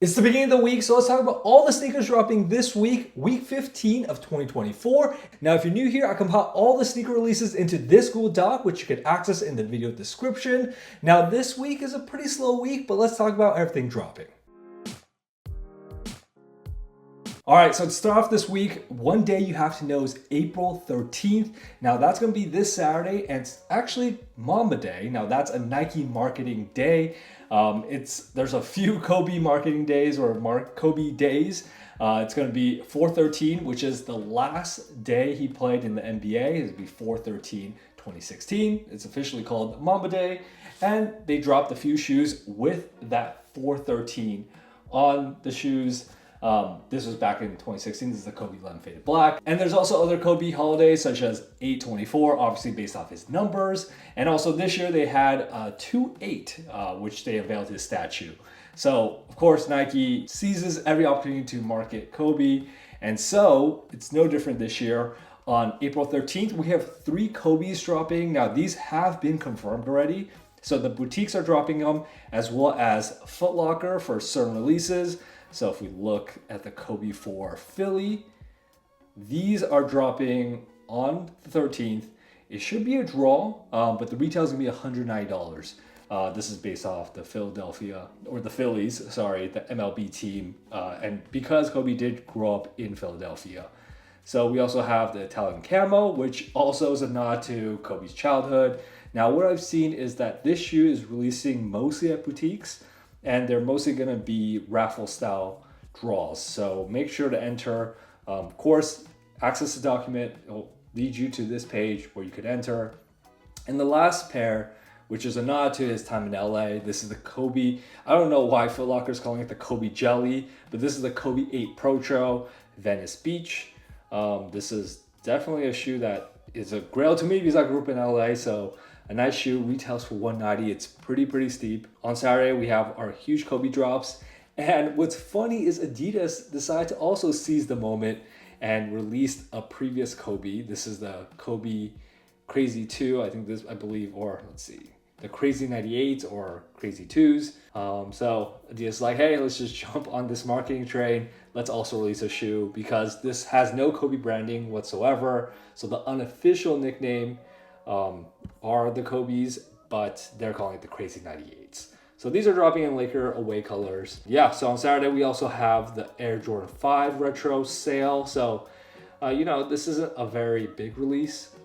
It's the beginning of the week, so let's talk about all the sneakers dropping this week, week 15 of 2024. Now, if you're new here, I compile all the sneaker releases into this Google Doc, which you can access in the video description. Now, this week is a pretty slow week, but let's talk about everything dropping. All right, so to start off this week, one day you have to know is April 13th. Now that's gonna be this Saturday, and it's actually Mamba Day. Now that's a Nike marketing day. There's a few Kobe marketing days or Kobe days. It's gonna be 4/13, which is the last day he played in the NBA. It'll be 4/13/2016. It's officially called Mamba Day, and they dropped a few shoes with that 4/13 on the shoes. This was back in 2016. This is the Kobe 11 Faded Black. And there's also other Kobe holidays such as 8/24, obviously based off his numbers. And also this year they had 2/8, which they unveiled his statue. So of course Nike seizes every opportunity to market Kobe. And so it's no different this year. On April 13th, we have 3 Kobe's dropping. Now these have been confirmed already. So the boutiques are dropping them, as well as Foot Locker for certain releases. So if we look at the Kobe 4 Philly, these are dropping on the 13th. It should be a draw, but the retail is gonna be $190. This is based off the Phillies, the MLB team. And because Kobe did grow up in Philadelphia. So we also have the Italian Camo, which also is a nod to Kobe's childhood. Now what I've seen is that this shoe is releasing mostly at boutiques, and they're mostly gonna be raffle style draws. So make sure to enter. Of course, access the document. It'll lead you to this page where you could enter. And the last pair, which is a nod to his time in LA, this is the Kobe. I don't know why Foot Locker is calling it the Kobe Jelly, but this is the Kobe 8 Protro Venice Beach. This is definitely a shoe that is a grail to me because I grew up in LA. So a nice shoe, retails for $190. It's pretty steep. On Saturday, we have our huge Kobe drops. And what's funny is Adidas decided to also seize the moment and released a previous Kobe. This is the Kobe Crazy 2, the Crazy 98 or Crazy 2s. So Adidas like, hey, let's just jump on this marketing train. Let's also release a shoe because this has no Kobe branding whatsoever. So the unofficial nickname are the Kobe's, but they're calling it the Crazy 98s. So these are dropping in Laker away colors. Yeah, so on Saturday we also have the Air Jordan 5 retro sale. So, this isn't a very big release.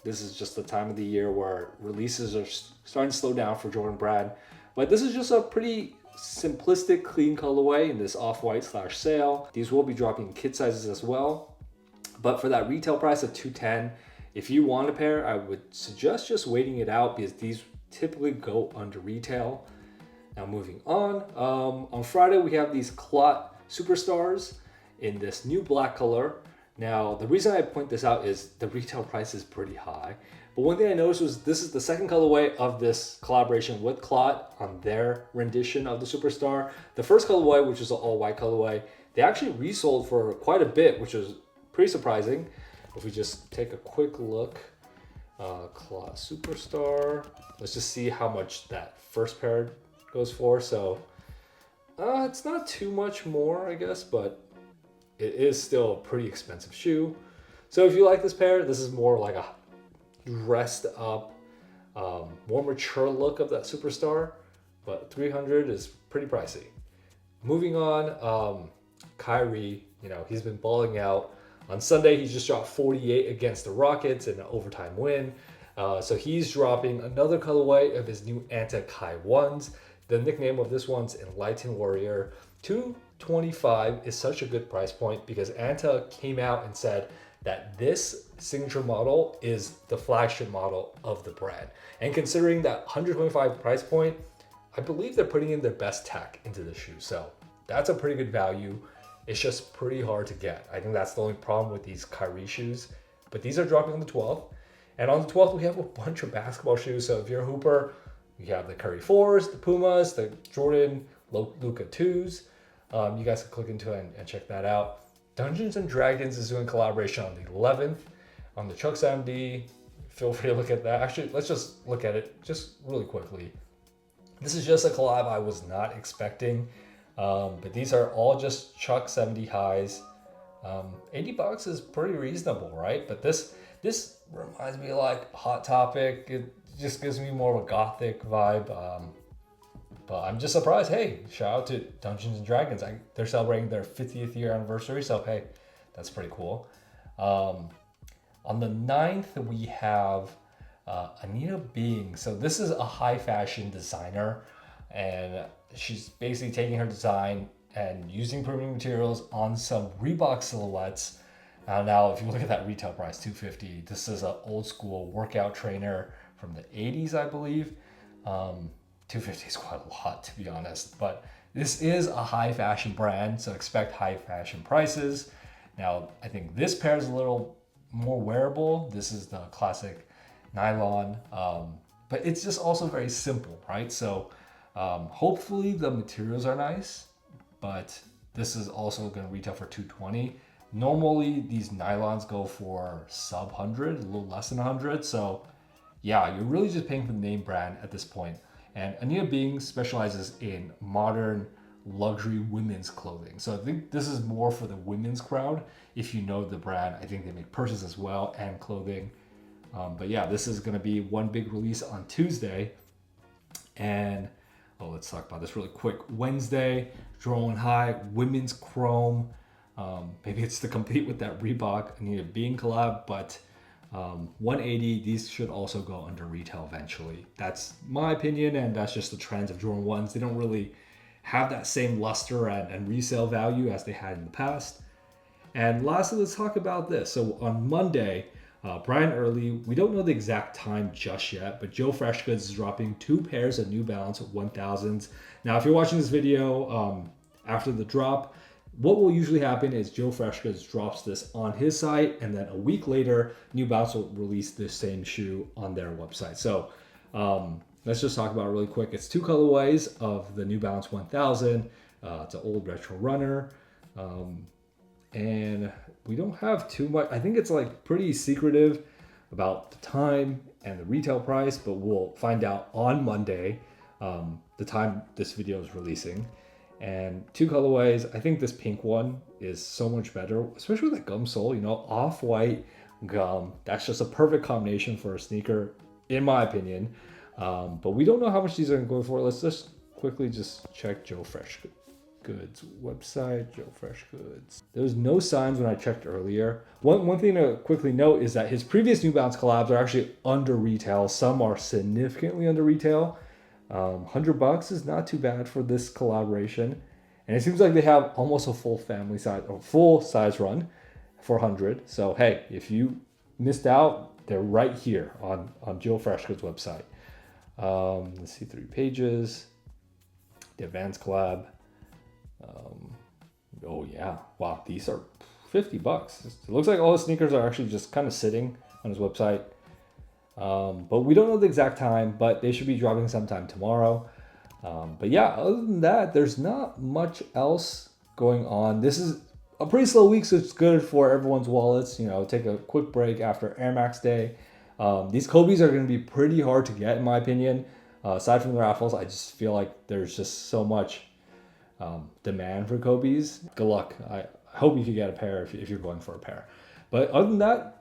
This is just the time of the year where releases are starting to slow down for Jordan Brand. But this is just a pretty simplistic, clean colorway in this off-white / sale. These will be dropping in kid sizes as well. But for that retail price of $210, if you want a pair, I would suggest just waiting it out because these typically go under retail. Now moving on Friday we have these CLOT Superstars in this new black color. Now the reason I point this out is the retail price is pretty high. But one thing I noticed was this is the second colorway of this collaboration with CLOT on their rendition of the Superstar. The first colorway, which is an all white colorway, they actually resold for quite a bit, which was pretty surprising. If we just take a quick look, CLOT Superstar, let's just see how much that first pair goes for. So it's not too much more, I guess, but it is still a pretty expensive shoe. So if you like this pair, this is more like a dressed up, more mature look of that Superstar, but $300 is pretty pricey. Moving on, Kyrie, he's been balling out. On Sunday, he just dropped 48 against the Rockets in an overtime win. So he's dropping another colorway of his new ANTA Kai 1s. The nickname of this one's Enlightened Warrior. $225 is such a good price point because ANTA came out and said that this signature model is the flagship model of the brand. And considering that $125 price point, I believe they're putting in their best tech into the shoe. So that's a pretty good value. It's just pretty hard to get. I think that's the only problem with these Kyrie shoes. But these are dropping on the 12th. And on the 12th, we have a bunch of basketball shoes. So if you're a hooper, you have the Curry 4s, the Pumas, the Jordan Luka 2s. You guys can click into it and check that out. Dungeons and Dragons is doing collaboration on the 11th. On the Chuck 7D, feel free to look at that. Actually, let's just look at it just really quickly. This is just a collab I was not expecting. But these are all just Chuck 70 highs. $80 is pretty reasonable, right? But this reminds me of like Hot Topic. It just gives me more of a gothic vibe. But I'm just surprised. Hey, shout out to Dungeons and Dragons. They're celebrating their 50th year anniversary, so hey, that's pretty cool. On the 9th, we have Anita Bing. So this is a high fashion designer, and she's basically taking her design and using premium materials on some Reebok silhouettes. Now, if you look at that retail price, $250, this is an old school workout trainer from the 80s, I believe. $250 is quite a lot, to be honest, but this is a high fashion brand, so expect high fashion prices. Now, I think this pair is a little more wearable. This is the classic nylon, but it's just also very simple, right? So hopefully the materials are nice, but this is also going to retail for $220. Normally these nylons go for sub 100, a little less than 100. So yeah, you're really just paying for the name brand at this point. And Anita Bing specializes in modern luxury women's clothing. So I think this is more for the women's crowd. If you know the brand, I think they make purses as well and clothing. But yeah, this is going to be one big release on Tuesday. And let's talk about this really quick. Wednesday, Drone High, women's chrome. Maybe it's to compete with that Reebok Anita Bing collab, but $180, these should also go under retail eventually. That's my opinion, and that's just the trends of Jordan 1s. They don't really have that same luster and resale value as they had in the past. And lastly, let's talk about this. So on Monday, bright and early, we don't know the exact time just yet, but Joe Freshgoods is dropping 2 pairs of New Balance 1000s. Now, if you're watching this video after the drop, what will usually happen is Joe Freshgoods drops this on his site, and then a week later, New Balance will release the same shoe on their website. So let's just talk about it really quick. It's 2 colorways of the New Balance 1000. It's an old retro runner. And we don't have too much. I think it's like pretty secretive about the time and the retail price, but we'll find out on Monday, the time this video is releasing. And 2 colorways. I think this pink one is so much better, especially with that gum sole, you know, off-white gum. That's just a perfect combination for a sneaker, in my opinion. But we don't know how much these are going to go for. Let's just quickly just check Joe Freshgoods website, Joe Freshgoods. There was no signs when I checked earlier. One thing to quickly note is that his previous New Balance collabs are actually under retail. Some are significantly under retail. $100 is not too bad for this collaboration, and it seems like they have almost a full family size or full size run for 100. So hey, if you missed out, they're right here on Joe Freshgoods website. Let's see, 3 pages, the advanced collab. Oh yeah, wow, these are $50. It looks like all the sneakers are actually just kind of sitting on his website. But we don't know the exact time, but they should be dropping sometime tomorrow. But yeah, other than that, there's not much else going on. This is a pretty slow week, so it's good for everyone's wallets. You know, take a quick break after Air Max Day. These Kobe's are going to be pretty hard to get, in my opinion. Aside from the raffles, I just feel like there's just so much demand for Kobe's. Good luck. I hope you can get a pair if you're going for a pair. But other than that,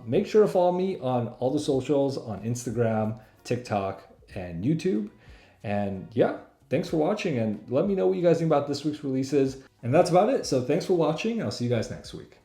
make sure to follow me on all the socials on Instagram, TikTok, and YouTube. And yeah, thanks for watching, and let me know what you guys think about this week's releases. And that's about it. So thanks for watching. I'll see you guys next week.